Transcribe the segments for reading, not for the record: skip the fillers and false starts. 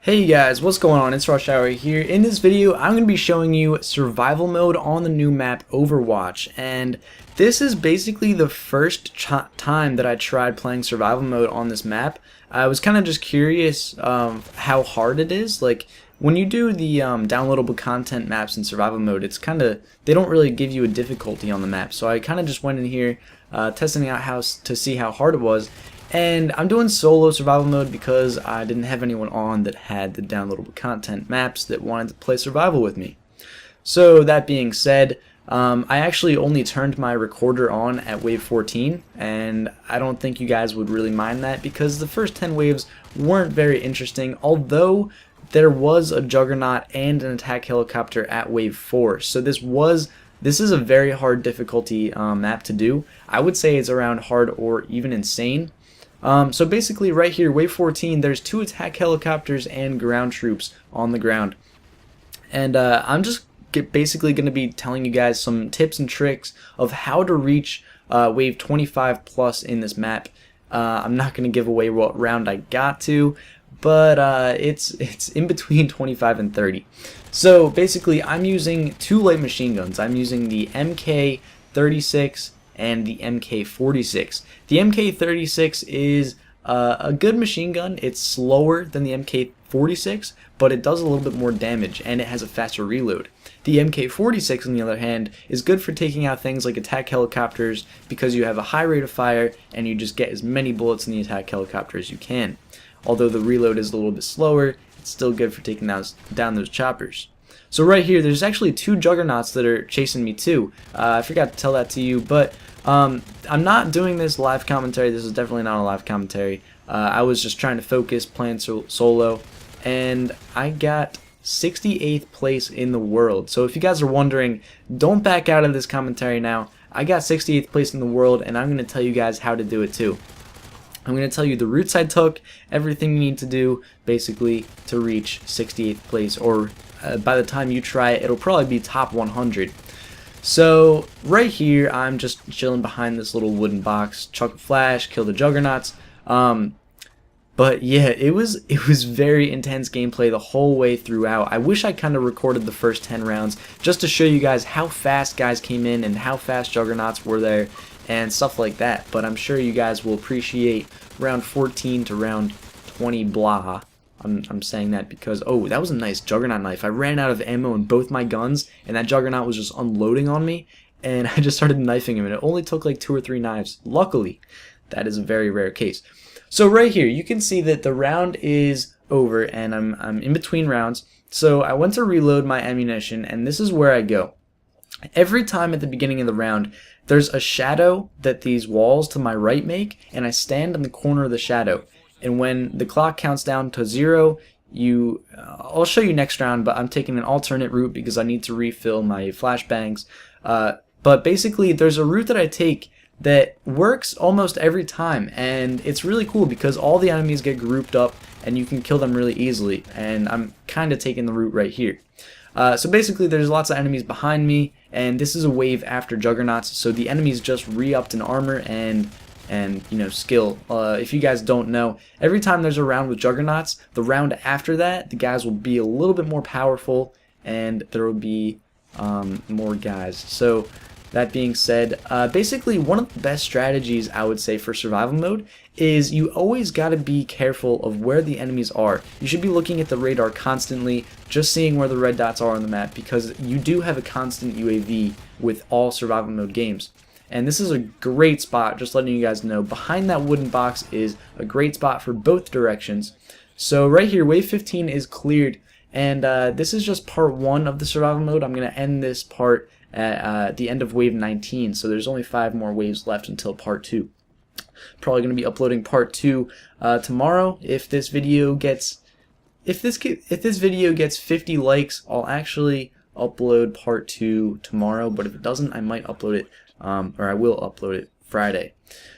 Hey guys, what's going on? It's Rush Hour here. In this video, I'm going to be showing you survival mode on the new map Overwatch, and this is basically the first time that I tried playing survival mode on this map. I was kind of just curious how hard it is. Like, when you do the downloadable content maps in survival mode, it's kind of, they don't really give you a difficulty on the map, so I kind of just went in here testing out to see how hard it was. And I'm doing solo survival mode because I didn't have anyone on that had the downloadable content maps that wanted to play survival with me. So that being said, I actually only turned my recorder on at wave 14, and I don't think you guys would really mind that because the first 10 waves weren't very interesting, although there was a Juggernaut and an attack helicopter at wave 4. So this is a very hard difficulty map to do. I would say it's around hard or even insane. So basically right here, wave 14, there's 2 attack helicopters and ground troops on the ground. And I'm just basically going to be telling you guys some tips and tricks of how to reach wave 25 plus in this map. I'm not going to give away what round I got to, but it's in between 25 and 30. So basically I'm using 2 light machine guns. I'm using the MK36 and the MK46. The MK36 is a good machine gun. It's slower than the MK46, but it does a little bit more damage and it has a faster reload. The MK46, on the other hand, is good for taking out things like attack helicopters because you have a high rate of fire and you just get as many bullets in the attack helicopter as you can. Although the reload is a little bit slower, it's still good for taking down those choppers. So right here, there's actually 2 Juggernauts that are chasing me too. I forgot to tell that to you, but I'm not doing this live commentary. This is definitely not a live commentary. I was just trying to focus, playing solo, and I got 68th place in the world. So if you guys are wondering, don't back out of this commentary now. I got 68th place in the world, and I'm going to tell you guys how to do it too. I'm going to tell you the routes I took, everything you need to do, basically, to reach 68th place, or by the time you try it, it'll probably be top 100. So, right here, I'm just chilling behind this little wooden box, chuck a flash, kill the Juggernauts. But yeah, it was very intense gameplay the whole way throughout. I wish I kind of recorded the first 10 rounds, just to show you guys how fast guys came in and how fast Juggernauts were there, and stuff like that. But I'm sure you guys will appreciate round 14 to round 20 blah. I'm saying that because, oh, that was a nice Juggernaut knife. I ran out of ammo in both my guns, and that Juggernaut was just unloading on me, and I just started knifing him, and it only took like 2 or 3 knives. Luckily, that is a very rare case. So right here, you can see that the round is over, and I'm in between rounds. So I went to reload my ammunition, and this is where I go. Every time at the beginning of the round, there's a shadow that these walls to my right make, and I stand in the corner of the shadow. And when the clock counts down to 0, I'll show you next round, but I'm taking an alternate route because I need to refill my flashbangs. But basically, there's a route that I take that works almost every time, and it's really cool because all the enemies get grouped up and you can kill them really easily, and I'm kind of taking the route right here. So basically there's lots of enemies behind me, and this is a wave after Juggernauts, so the enemies just re-upped in armor and you know, skill. If you guys don't know, every time there's a round with Juggernauts, the round after that, the guys will be a little bit more powerful and there will be more guys. So that being said, basically one of the best strategies I would say for survival mode is you always got to be careful of where the enemies are. You should be looking at the radar constantly, just seeing where the red dots are on the map, because you do have a constant UAV with all survival mode games. And this is a great spot, just letting you guys know. Behind that wooden box is a great spot for both directions. So right here, wave 15 is cleared, and this is just part 1 of the survival mode. I'm going to end this part at the end of wave 19, so there's only 5 more waves left until part 2. Probably going to be uploading part 2 tomorrow. If this video gets 50 likes, I'll actually upload part 2 tomorrow, but if it doesn't, I might upload it or I will upload it Friday.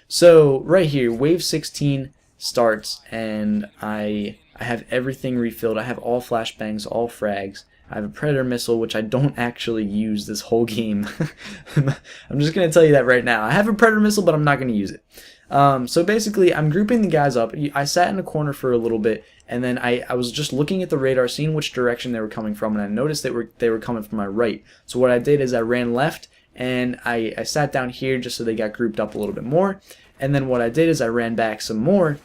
So right here, wave 16 starts, and I have everything refilled. I have all flashbangs, all frags. I have a Predator missile, which I don't actually use this whole game. I'm just going to tell you that right now. I have a Predator missile, but I'm not going to use it. So basically, I'm grouping the guys up. I sat in a corner for a little bit, and then I was just looking at the radar, seeing which direction they were coming from, and I noticed they were coming from my right. So what I did is I ran left, and I sat down here just so they got grouped up a little bit more. And then what I did is I ran back some more,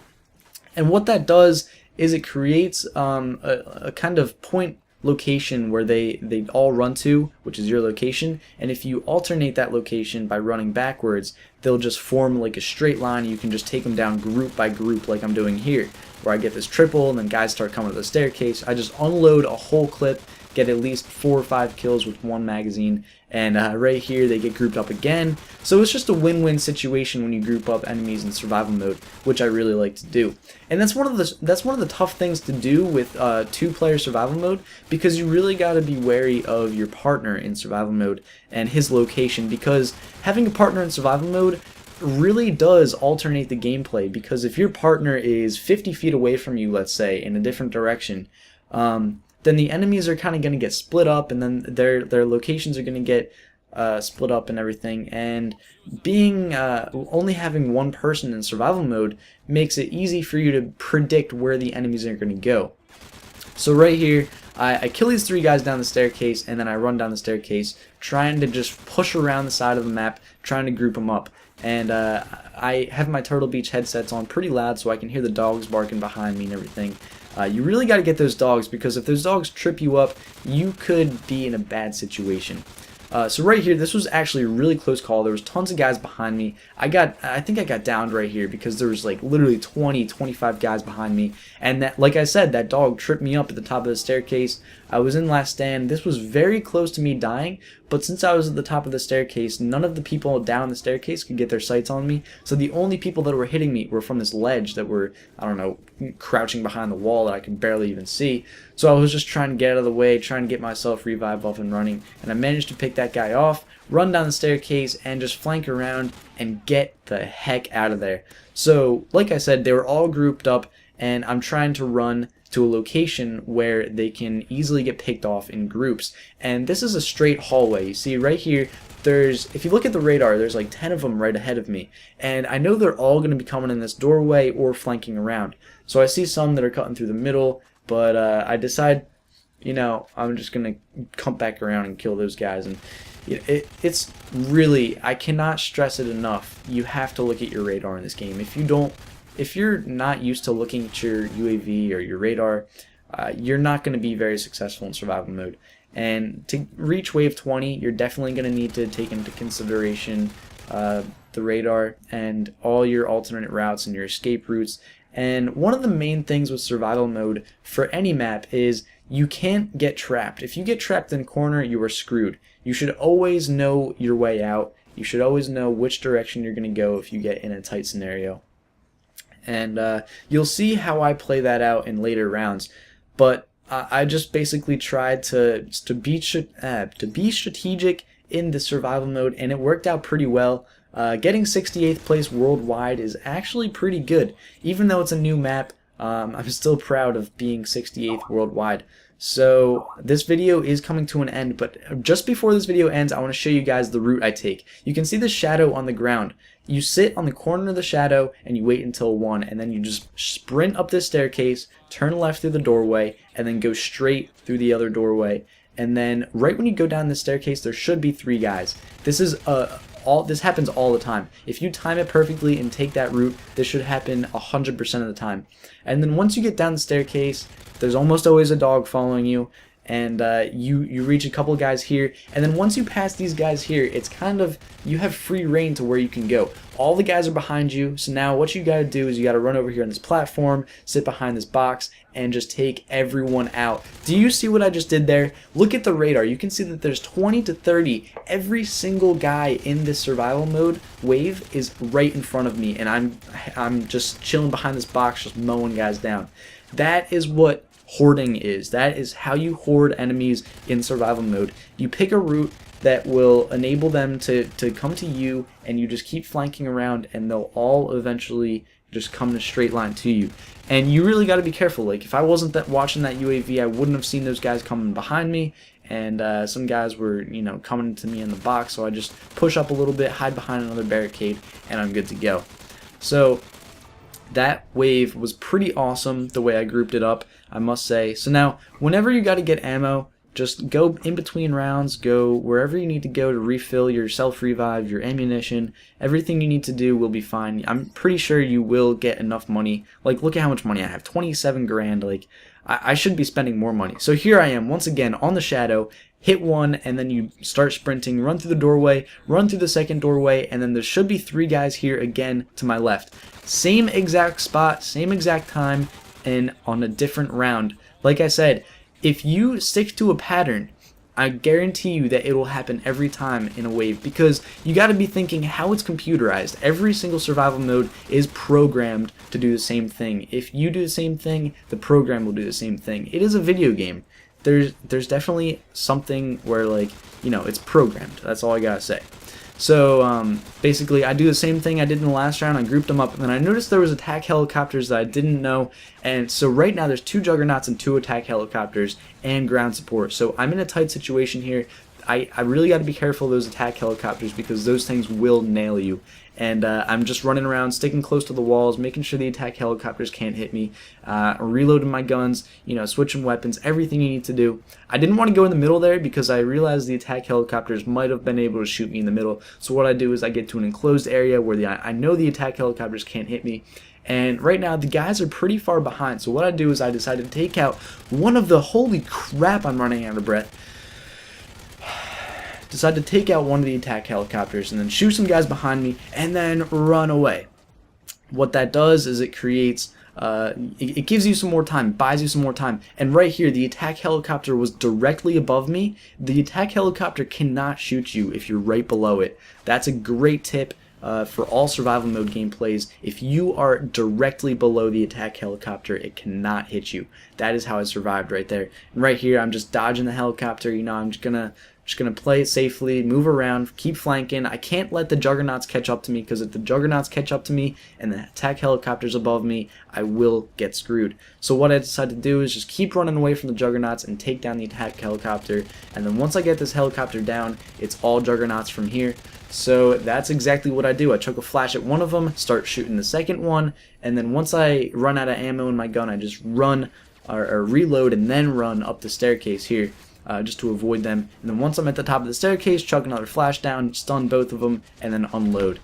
and what that does is it creates a kind of point location where they all run to, which is your location, and if you alternate that location by running backwards, they'll just form like a straight line. You can just take them down group by group like I'm doing here, where I get this triple and then guys start coming to the staircase. I just unload a whole clip, get at least 4 or 5 kills with one magazine, and right here they get grouped up again. So it's just a win-win situation when you group up enemies in survival mode, which I really like to do. And that's one of the tough things to do with 2-player survival mode, because you really got to be wary of your partner in survival mode and his location, because having a partner in survival mode really does alternate the gameplay. Because if your partner is 50 feet away from you, let's say, in a different direction, then the enemies are kind of going to get split up, and then their locations are going to get split up and everything. And being only having one person in survival mode makes it easy for you to predict where the enemies are going to go. So right here, I kill these 3 guys down the staircase, and then I run down the staircase, trying to just push around the side of the map, trying to group them up. And I have my Turtle Beach headsets on pretty loud so I can hear the dogs barking behind me and everything. You really got to get those dogs, because if those dogs trip you up, you could be in a bad situation. So right here, this was actually a really close call. There was tons of guys behind me. I think I got downed right here because there was like literally 20, 25 guys behind me. And that, like I said, that dog tripped me up at the top of the staircase. I was in last stand. This was very close to me dying, but since I was at the top of the staircase, none of the people down the staircase could get their sights on me. So the only people that were hitting me were from this ledge that were, I don't know, crouching behind the wall that I could barely even see. So I was just trying to get out of the way, trying to get myself revived off and running, and I managed to pick that guy off, run down the staircase, and just flank around and get the heck out of there. So, like I said, they were all grouped up, and I'm trying to run to a location where they can easily get picked off in groups. And this is a straight hallway. You see right here, if you look at the radar, there's like 10 of them right ahead of me. And I know they're all going to be coming in this doorway or flanking around. So I see some that are cutting through the middle, but I decide, I'm just going to come back around and kill those guys. And it's really, I cannot stress it enough, you have to look at your radar in this game. If you're not used to looking at your UAV or your radar, you're not going to be very successful in survival mode. And to reach wave 20, you're definitely going to need to take into consideration the radar and all your alternate routes and your escape routes. And one of the main things with survival mode for any map is you can't get trapped. If you get trapped in a corner, you are screwed. You should always know your way out. You should always know which direction you're going to go if you get in a tight scenario. And you'll see how I play that out in later rounds. But I just basically tried to be strategic in the survival mode, and it worked out pretty well. Getting 68th place worldwide is actually pretty good. Even though it's a new map, I'm still proud of being 68th worldwide. So this video is coming to an end, but just before this video ends, I want to show you guys the route I take. You can see the shadow on the ground. You sit on the corner of the shadow and you wait until 1, and then you just sprint up this staircase, turn left through the doorway, and then go straight through the other doorway. And then right when you go down the staircase, there should be 3 guys. This happens all the time. If you time it perfectly and take that route, this should happen 100% of the time. And then once you get down the staircase, there's almost always a dog following you, and you reach a couple guys here, and then once you pass these guys here, it's kind of, you have free reign to where you can go. All the guys are behind you, so now what you gotta do is you gotta run over here on this platform, sit behind this box, and just take everyone out. Do you see what I just did there? Look at the radar. You can see that there's 20 to 30. Every single guy in this survival mode wave is right in front of me, and I'm just chilling behind this box, just mowing guys down. That is what hoarding is. That is how you hoard enemies in survival mode. You pick a route that will enable them to come to you, and you just keep flanking around, and they'll all eventually just come in a straight line to you. And you really got to be careful. Like, if I wasn't watching that UAV, I wouldn't have seen those guys coming behind me, and some guys were, coming to me in the box, so I just push up a little bit, hide behind another barricade, and I'm good to go. So that wave was pretty awesome the way I grouped it up, I must say. So now, whenever you got to get ammo, just go in between rounds, go wherever you need to go to refill your self-revive, your ammunition, everything you need to do will be fine. I'm pretty sure you will get enough money. Like, look at how much money I have, 27 grand, like, I should be spending more money. So here I am, once again, on the shadow, hit one, and then you start sprinting, run through the doorway, run through the second doorway, and then there should be 3 guys here again to my left. Same exact spot, same exact time, and on a different round. Like I said, if you stick to a pattern, I guarantee you that it will happen every time in a wave, because you got to be thinking how it's computerized. Every single survival mode is programmed to do the same thing. If you do the same thing, the program will do the same thing. It is a video game. There's definitely something where, like, you know, it's programmed. That's all I gotta say. So basically, I do the same thing I did in the last round. I grouped them up, and then I noticed there was attack helicopters that I didn't know, and so right now there's 2 juggernauts and 2 attack helicopters and ground support. So I'm in a tight situation here. I really got to be careful of those attack helicopters, because those things will nail you. And I'm just running around, sticking close to the walls, making sure the attack helicopters can't hit me, reloading my guns, you know, switching weapons, everything you need to do. I didn't want to go in the middle there because I realized the attack helicopters might have been able to shoot me in the middle. So what I do is I get to an enclosed area where I know the attack helicopters can't hit me. And right now the guys are pretty far behind. So what I do is I decide to take out one of the, holy crap, I'm running out of breath. Decide to take out one of the attack helicopters and then shoot some guys behind me and then run away. What that does is it creates, it gives you some more time, buys you some more time. And right here, the attack helicopter was directly above me. The attack helicopter cannot shoot you if you're right below it. That's a great tip for all survival mode gameplays. If you are directly below the attack helicopter, it cannot hit you. That is how I survived right there. And right here, I'm just dodging the helicopter. You know, I'm just gonna play it safely, move around, keep flanking. I can't let the juggernauts catch up to me, because if the juggernauts catch up to me and the attack helicopters above me, I will get screwed. So what I decided to do is just keep running away from the juggernauts and take down the attack helicopter. And then once I get this helicopter down, it's all juggernauts from here. So that's exactly what I do. I chuck a flash at one of them, start shooting the second one, and then once I run out of ammo in my gun, I just run or reload and then run up the staircase here. Just to avoid them, and then once I'm at the top of the staircase, chuck another flash down, stun both of them, and then unload.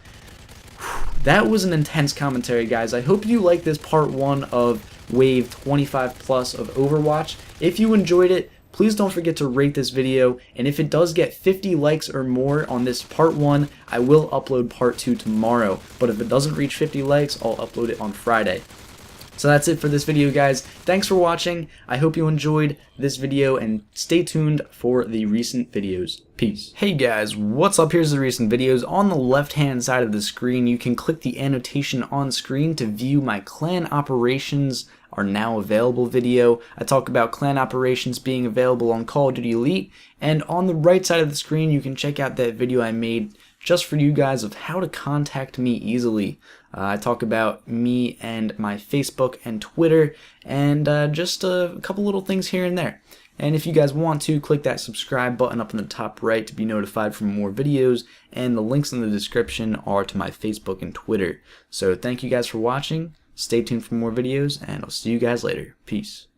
That was an intense commentary, guys. I hope you liked this part 1 of Wave 25 Plus of Overwatch. If you enjoyed it, please don't forget to rate this video, and if it does get 50 likes or more on this part 1, I will upload part 2 tomorrow, but if it doesn't reach 50 likes, I'll upload it on Friday. So that's it for this video, guys. Thanks for watching. I hope you enjoyed this video, and stay tuned for the recent videos. Peace. Hey guys, what's up? Here's the recent videos. On the left hand side of the screen, you can click the annotation on screen to view my clan operations are now available video. I talk about clan operations being available on Call of Duty Elite, and on the right side of the screen you can check out that video I made just for you guys of how to contact me easily. I talk about me and my Facebook and Twitter, and just a couple little things here and there. And if you guys want to, click that subscribe button up in the top right to be notified for more videos, and the links in the description are to my Facebook and Twitter. So thank you guys for watching, stay tuned for more videos, and I'll see you guys later. Peace.